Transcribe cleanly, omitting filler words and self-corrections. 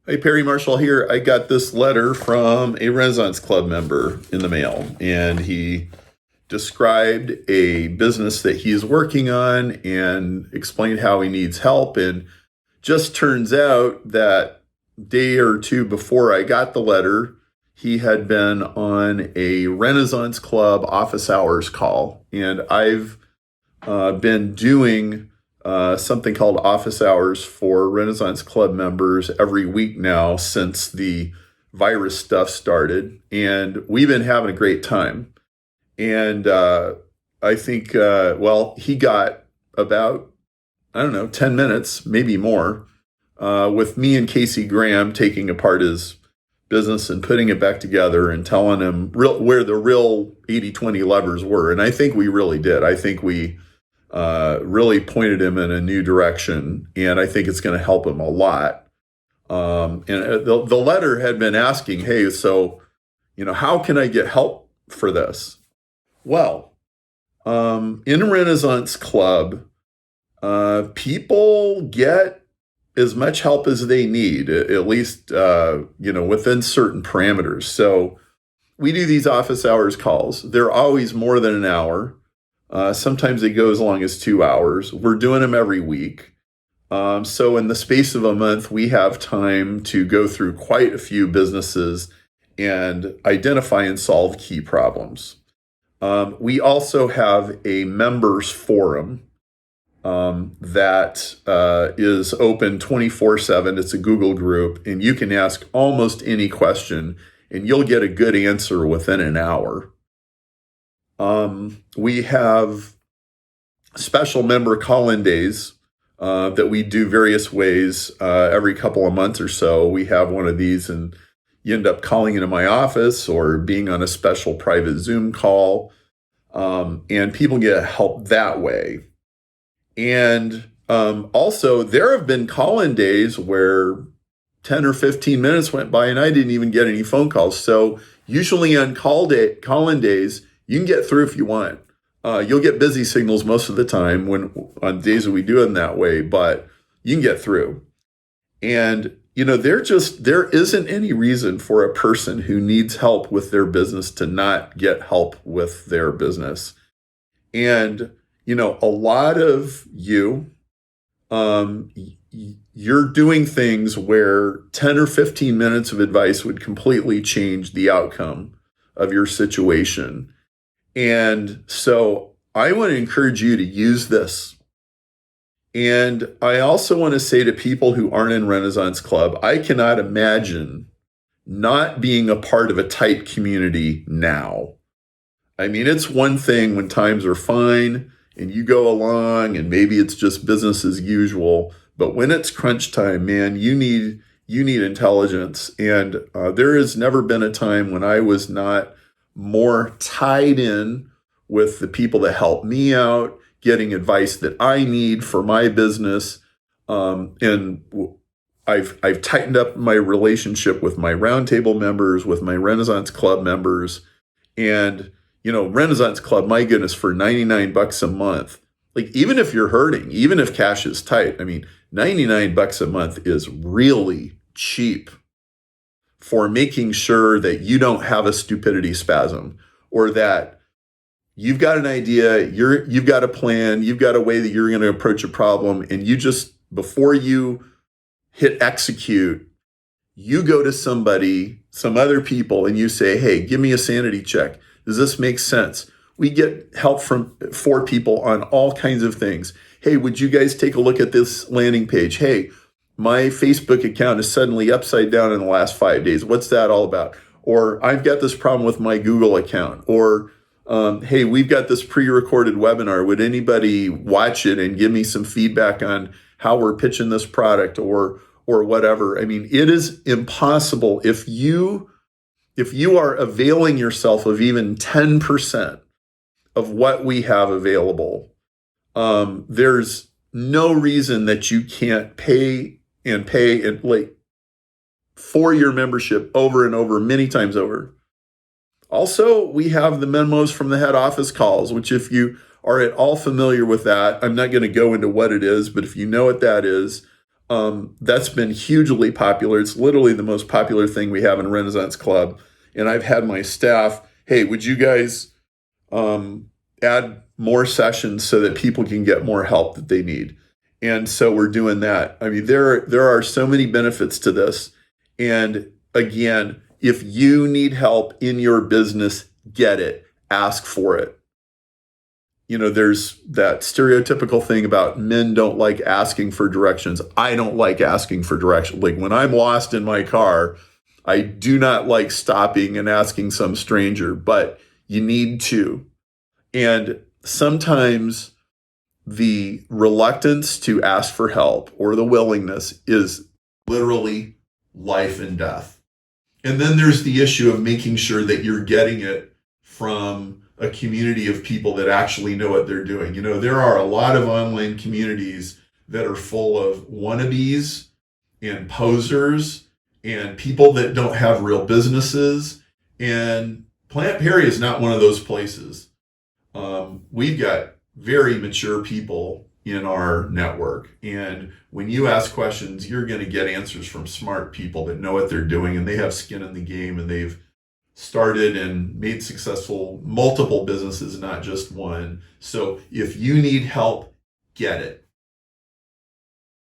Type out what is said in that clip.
Hey, Perry Marshall here. I got this letter from a Renaissance Club member in the mail, and he described a business that he's working on and explained how he needs help. And just turns out that day or two before I got the letter, he had been on a Renaissance Club office hours call. And I've been doing something called office hours for Renaissance Club members every week now since the virus stuff started. And we've been having a great time. And I think, he got about, 10 minutes, maybe more, with me and Casey Graham taking apart his business and putting it back together and telling him where the real 80-20 levers were. And I think we really did. I think we really pointed him in a new direction, and I think it's going to help him a lot. And the letter had been asking, hey, so, how can I get help for this? Well, in Renaissance Club, people get as much help as they need, at least, within certain parameters. So we do these office hours calls. They're always more than an hour. Sometimes they go as long as 2 hours. We're doing them every week. So in the space of a month, we have time to go through quite a few businesses and identify and solve key problems. We also have a members forum that is open 24/7. It's a Google group, and you can ask almost any question, and you'll get a good answer within an hour. We have special member call-in days that we do various ways every couple of months or so. We have one of these, and you end up calling into my office or being on a special private Zoom call, and people get help that way. And also, there have been call-in days where 10 or 15 minutes went by and I didn't even get any phone calls. So usually on call-in days, you can get through if you want. You'll get busy signals most of the time on days that we do it that way, but you can get through. And, there isn't any reason for a person who needs help with their business to not get help with their business. And, a lot of you're doing things where 10 or 15 minutes of advice would completely change the outcome of your situation. And so I want to encourage you to use this. And I also want to say to people who aren't in Renaissance Club, I cannot imagine not being a part of a tight community now. I mean, it's one thing when times are fine and you go along and maybe it's just business as usual. But when it's crunch time, man, you need intelligence. And there has never been a time when I was not more tied in with the people that help me out, getting advice that I need for my business. And I've tightened up my relationship with my roundtable members, with my Renaissance Club members. And, Renaissance Club, my goodness, for $99 a month, like even if you're hurting, even if cash is tight, $99 a month is really cheap for making sure that you don't have a stupidity spasm, or that you've got an idea, you've got a plan, you've got a way that you're going to approach a problem, and you just, before you hit execute, you go to some other people, and you say, hey, give me a sanity check. Does this make sense? We get help from 4 people on all kinds of things. Hey, would you guys take a look at this landing page? Hey, my Facebook account is suddenly upside down in the last 5 days. What's that all about? Or I've got this problem with my Google account. Or, hey, we've got this pre-recorded webinar. Would anybody watch it and give me some feedback on how we're pitching this product or whatever? It is impossible if you are availing yourself of even 10% of what we have available. There's no reason that you can't pay for your membership over and over, many times over. Also, we have the memos from the head office calls, which if you are at all familiar with that, I'm not going to go into what it is, but if you know what that is, That's been hugely popular. It's literally the most popular thing we have in Renaissance Club. And I've had my staff, hey, would you guys add more sessions so that people can get more help that they need? And so we're doing that. I mean, there are so many benefits to this. And again, if you need help in your business, get it, ask for it. You know, there's that stereotypical thing about men don't like asking for directions. I don't like asking for directions. Like when I'm lost in my car, I do not like stopping and asking some stranger, but you need to. And sometimes the reluctance to ask for help or the willingness is literally life and death. And then there's the issue of making sure that you're getting it from a community of people that actually know what they're doing. You know, there are a lot of online communities that are full of wannabes and posers and people that don't have real businesses. And Plant Perry is not one of those places. We've got very mature people in our network. And when you ask questions, you're going to get answers from smart people that know what they're doing and they have skin in the game and they've started and made successful multiple businesses, not just one. So if you need help, get it.